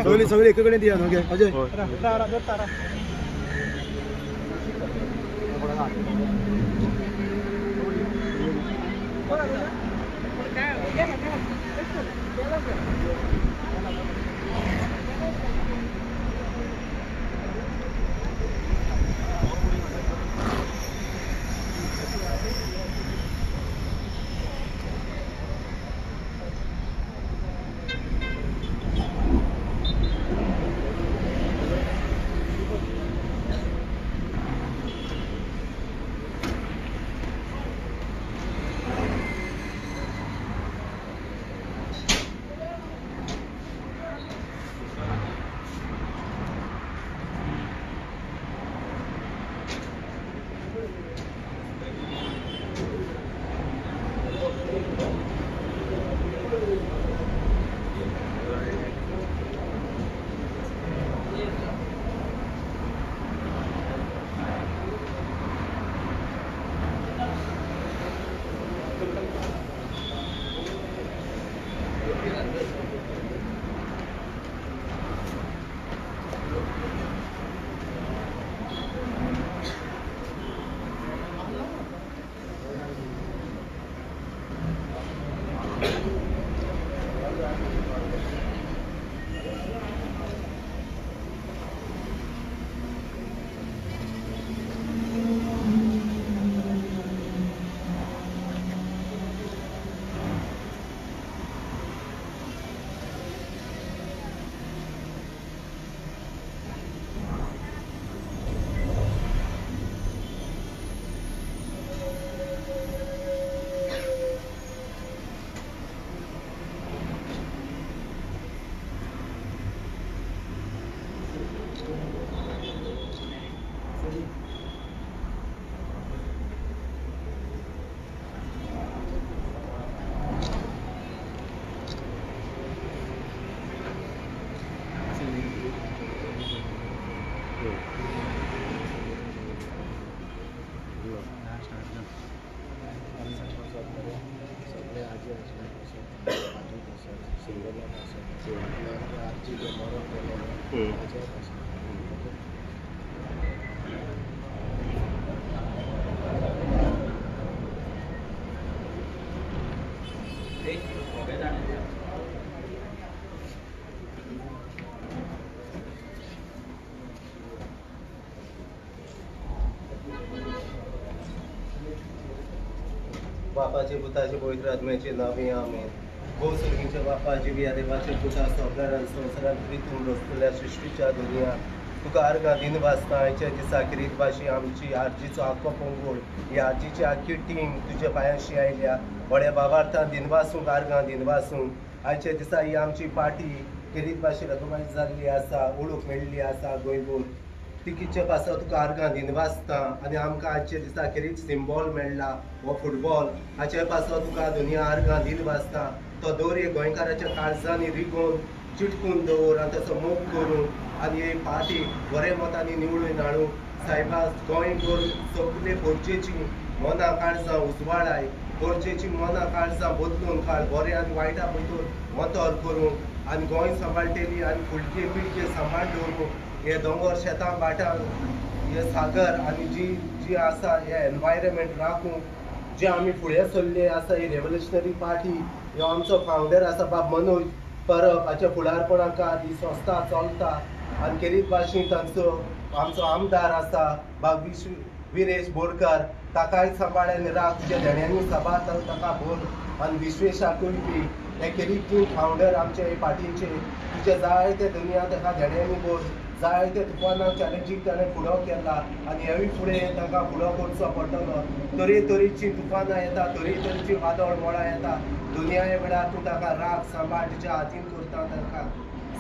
चल सगळे एकीकडे द्या ना अजय बापाचे पुताचे पवित्र आत्म्याचे नावे आमेन. भोव सर्गीच्या बापा जिविया देवाचे पुता सौदारान संवसारान प्रितून रचलेल्या सृष्टीच्या दुनिया तुका आर्गां दिन वाचता आयच्या दिसा किरीत भाशी आमची आरजीचो आख्खो पंगड ही आरजीची आख्खी टीम तुज्या पांयाशी आयल्या. व्हड्या भावार्थान दिनवासूंक आर्गां दिनवासूंक आयच्या दिसा ही आमची पार्टी किरीत भाशी रगमायज जाल्ली आसा, ओळख मेळ्ळी आसा गोंयभर. तिकीचे पासत तुका आर्गां दिनवासता आनी आमकां आजच्या दिसा किरीत सिंबॉल मेळ्ळा हो फुटबॉल. हाचे पासत तुका दुनिया आर्गां दिनवासता. तो दर्या गोंयकाराच्या काळजांनी रिगोवन चिटकून दवर आनी ताचो मोग करून आनी हे पार्टी बरे मतांनी निवडून हाडूंक सायबा गोंयभर सगळे पोरचेची मनां काळजां उजवाडाय, पोरचेची मनां काळजां बदलून काळ बरे आनी वायटा भितर मतोर करूंक आनी गोंय सांबाळटली आनी फुडके पिळगे सांबाळ दवरूंक हे दोंगर शेतां भाटां हे सागर आनी जी आसा हे एनवायरमेंट राखूंक जे आमी फुडें सरले आसा ही रेव्होल्युशनरी पार्टी ह्यो आमचो फावंडर आसा बाब मनोज परब हाच्या फुडारपणाखाल ही संस्था चलता. आनी किरीत भाशेन तांचो आमचो आमदार आसा बाब विरेश बोरकार ताकाय सांबाळ आनी राख तुज्या देण्यांनी सभा ताका भर आनी विश्वेशाकूय बी हे किरीत टीम फावंडर आमचे पार्टीचे तुजे जायते दुनिया ताका देण्यांनी भर जायते तुफानाक चॅलेंजीक ताणें फुडो केला आनी हेवूय फुडें तांकां फुडो करचो पडटलो. तरेतरेचीं तुफानां येता, तरेतरेचीं वादळ मोळां येता. दुनिया वेळार तूं ताका राख सांबाळ तुज्या हातीन करता तांकां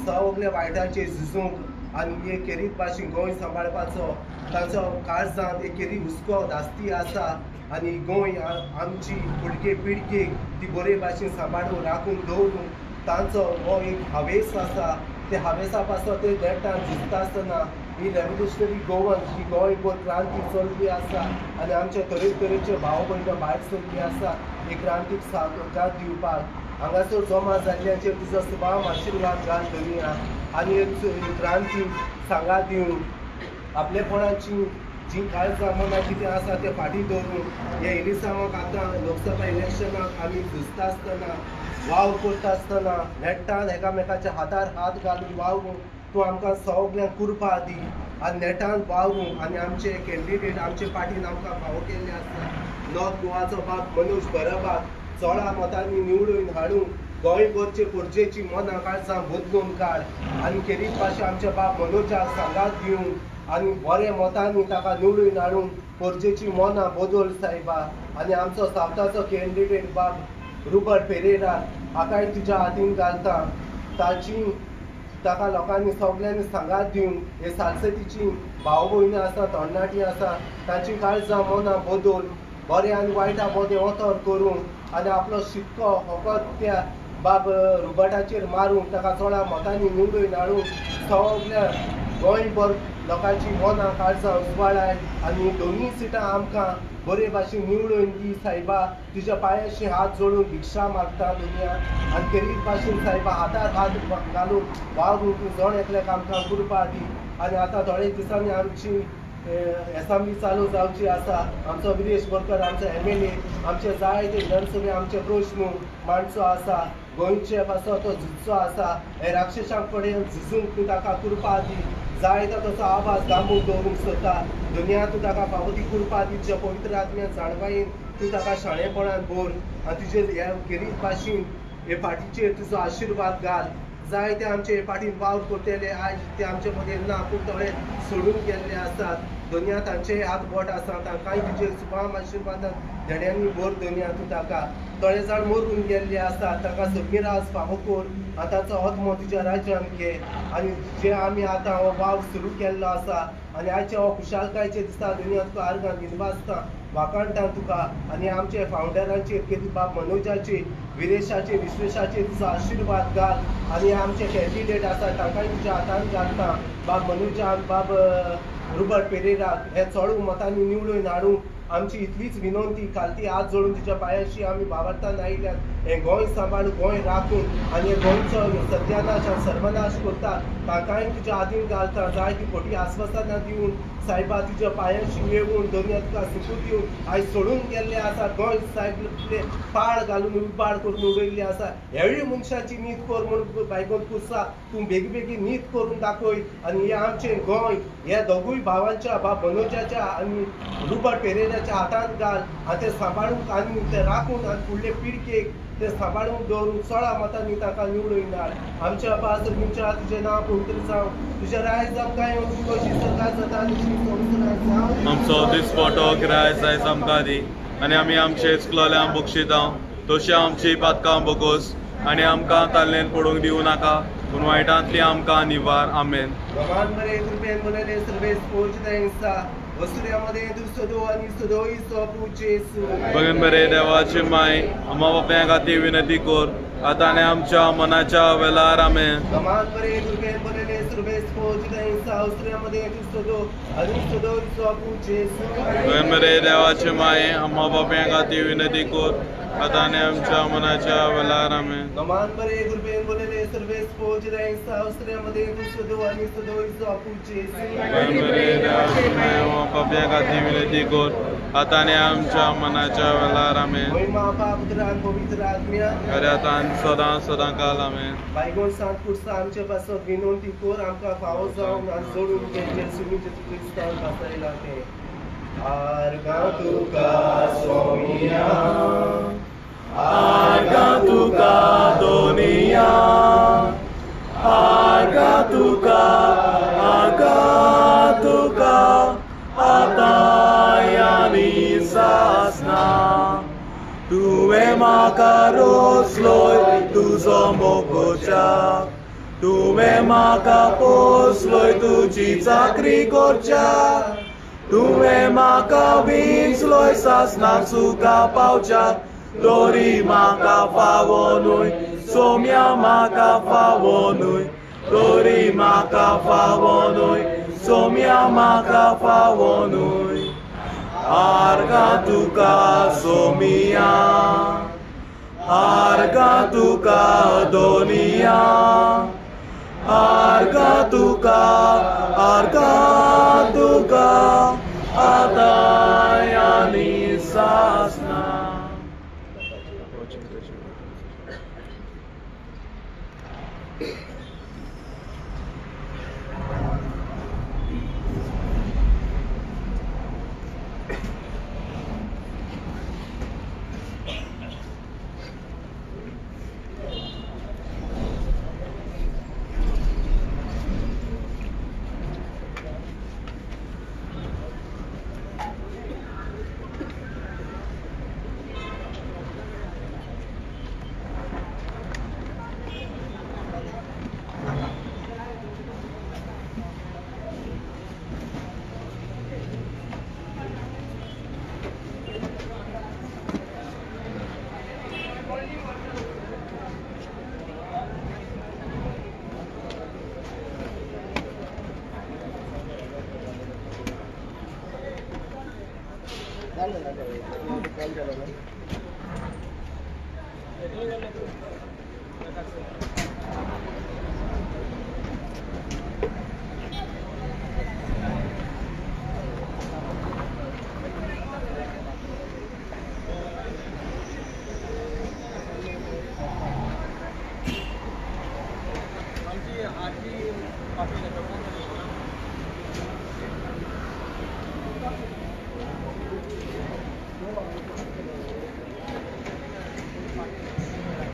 सगळे वायटाचेर झुजूंक आनी एक खेरीत भाशेन गोंय सांबाळपाचो तांचो काळजांत एक खेरी हुस्को धास्ती आसा आनी गोंय आमची फुडके पिळगेक ती बरे भाशेन सांबाळून राखून दवरून तांचो हो एक हावेस आसा. ते हावेसा पासत ते नेटान झुजता आसतना ही रेव्होल्युशनरी गोवन ही गोंयभर क्रांती चलली आसा आनी आमचे तरेतरेचे भाव भयण्यो भायर सरली आसा ही क्रांतीक साथ दिवपाक. हांगासर जमा जाल्ल्याचेर तुजो सुभाम आशिर्वाद घाल दुनिया आनी क्रांती सांगात दिवन आपलेपणाची जी काळजां मनां कितें आसा तें फाटीं दवरून हे इलिसांवाक आतां लोकसभा इलेक्शनाक आमी झुजता आसतना वाव करता आसतना नेटान एकामेकाच्या हातार हात घालून वावरूंक तूं आमकां सगळ्यांक कुरपा दी आनी नेटान वावरूंक आनी आमचे कॅन्डिडेट आमचे पार्टीन आमकां फावो केल्ले आसा. नॉर्थ गोवाचो बाब मनोज बराबाक चोडा मतांनी निवडून हाडून गोंयभरचे पोरजेची मनां काळजां बदलून काड आनी खेरीत भाशेन आमच्या बाब मनोजाक सांगात दिवन आनी बरे मतांनी ताका निवडून हाडून पोरजेची मनां बदल सायबा. आनी आमचो सावथाचो कॅन्डिडेट बाब रुबर्ट पेरेरा हाकाय तुज्या हातीन घालता ताची ताका लोकांनी सगळ्यांनी सांगात दिवन हे सालसेतीची भाव भयणी आसा तरणाटी आसा तांची काळजां मनां बदल बरे आनी वायटा मदें ओतोर करून आनी आपलो शिक्को फकत त्या बाब रुबर्टाचेर मारून ताका चोडा मतांनी निवडून हाडून सगळ्या गोंयभर लोकांची मनां काळजां उजवाडाय आनी दोनूय सिटां आमकां बरे भाशेन निवडून दी सायबा. तुज्या पांयाशी हात जोडून भिक्षा मागता दुनिया आनी खेरीत भाशेन सायबा हातार हात घालून वावरून तूं जण एकल्याक आमकां कुरपा दी. आनी आतां थोडे दिसांनी आमची एसांब्ली चालू जावची आसा. आमचो विरेश बोरकर आमचो MLA आमचे जायते विधानसभे आमचे प्रश्न मांडचो आसा. गोंयचे पासो तो झुजचो आसा. हे राक्षसांक फुडें झुजूंक तूं ताका कुरपा दी. जायतो तसो आवाज दामून दवरूंक सोदता. दुनिया तूं ताका फावो ती कुरपा दी. तुज्या पवित्र आत्म्यान जाणवायेन तूं ताका शाणेपणान भर आनी तुजे ह्या खेरीत भाशेन हे फाटीचेर तुजो आशिर्वाद घाल. जायते आमचे हे फाटीन वावर करतेले आयज ते आमचे मदें ना पूण थोडे सोडून गेल्ले आसात. दुनिया तांचे हात बोट आसा तांकांय तुजे सुभाम आशिर्वादान धेड्यांनी भर दुनिया तूं ताका. थोडे जाण मरून गेल्ले आसात ताका सगळीं फावो कर आनी तांचो आत्मो तुज्या राज्यान घे आनी जे आमी आतां हो वाव सुरू केल्लो आसा आनी आयच्या हो खुशालकायेचे दिसा दुनिया तुका आर्गां दिनवासता वाकाणटा तुका आनी आमचे फावंडरांचेर केदी बाब मनोजाचेर विरेशाचेर विश्वेशाचेर तुजो आशिर्वाद घाल आनी आमचे कॅन्डिडेट आसा तांकांय तुज्या हातान घालता. बाब मनोजाक बाब रुबर्ट पेरेराक हे चोडू मतांनी निवडून हाडूंक आमची इतलीच विनंती खालती हात जोडून तुज्या पांयाशी आमी वावरतान आयल्यात हे गोंय सांबाळून गोंय राखून आनी हे गोंयचो सत्यानाश आनी सर्वनाश करता तांकांय तुज्या हातीन घालता. जायतीं खोटी आस्वासनां दिवन सायबा तुज्या पांयाशी मेळून दुनिया तुका सुकूत दिवन आयज सोडून गेल्ले आसा. गोंय सायबले पाळ घालून उबाड करून उडयल्ले आसा. हेवूय मनशाची नीत कर म्हूण बायकोन पुरसा तूं बेगीबेगीन नीत करून दाखय आनी हे आमचें गोंय हे दोगूय भावांच्या बाब मनोजाच्या आनी रुबर्ट पेरेराच्या हातांत घाल आनी ते सांबाळूंक आनी ते राखून आनी फुडले पिळगेक ते सांबाळूंक दवरूंक चोडा मतांनी ताका निवडून हाड. आमच्या पासरमीच्या तुजें नांव पवित्र जावं तुजें रायज आमकां येवन कशी सरकार जाता तशी संवसारांत जावं. आमचो दिसपटो रायज आयज आमकां दी आनी आमी आमचे इस्कुलांक बक्षितां तशी आमची पातकां बोगोस आनी आमकां ताल्लेन पडूंक दिवं नाका पूण वायटांतली आमकां निवार. आमेन. बगन बरे देवाची माय अम्मा बापाय खातीर विनंती कर आतां आनी आमच्या मनाच्या वेळार. आमेन. बगन बरे देवाची माय अम्मा बापाय खातीर विनंती कर आतां आनी आमच्या मनाच्या वेळार. आमेन. बापाय खातीर विनंती कर आतां आनी आमच्या मनाच्या वेळार. आमेन. खरें आतां सदां सदां काल. आमेन. बायगोन सांत पुरसा आमचे पासत विनंती कर आमकां फावो जावन आनी जोडून घे सुमीचे क्रिस्तांव पासयला ते. आर्गां तुका स्वामिया आर्गां तुका दोनिया आर्गां तुका तुवें म्हाका रोचलोय तुजो मोगोच्याक तुवें म्हाका पोसलोय तुजी चाकरी करच्याक तुवें म्हाका विंचलोय सासणाक सुका पावच्याक तोरी म्हाका फावो न्हय सोम्या म्हाका फावो न्हय तोरी म्हाका फावो न्हय सोम्या म्हाका फावो न्हय आर्गा तुका सोमिया आर्गा तुका दोनिया आर्गा तुका आदाय आनी सासना आमची आजी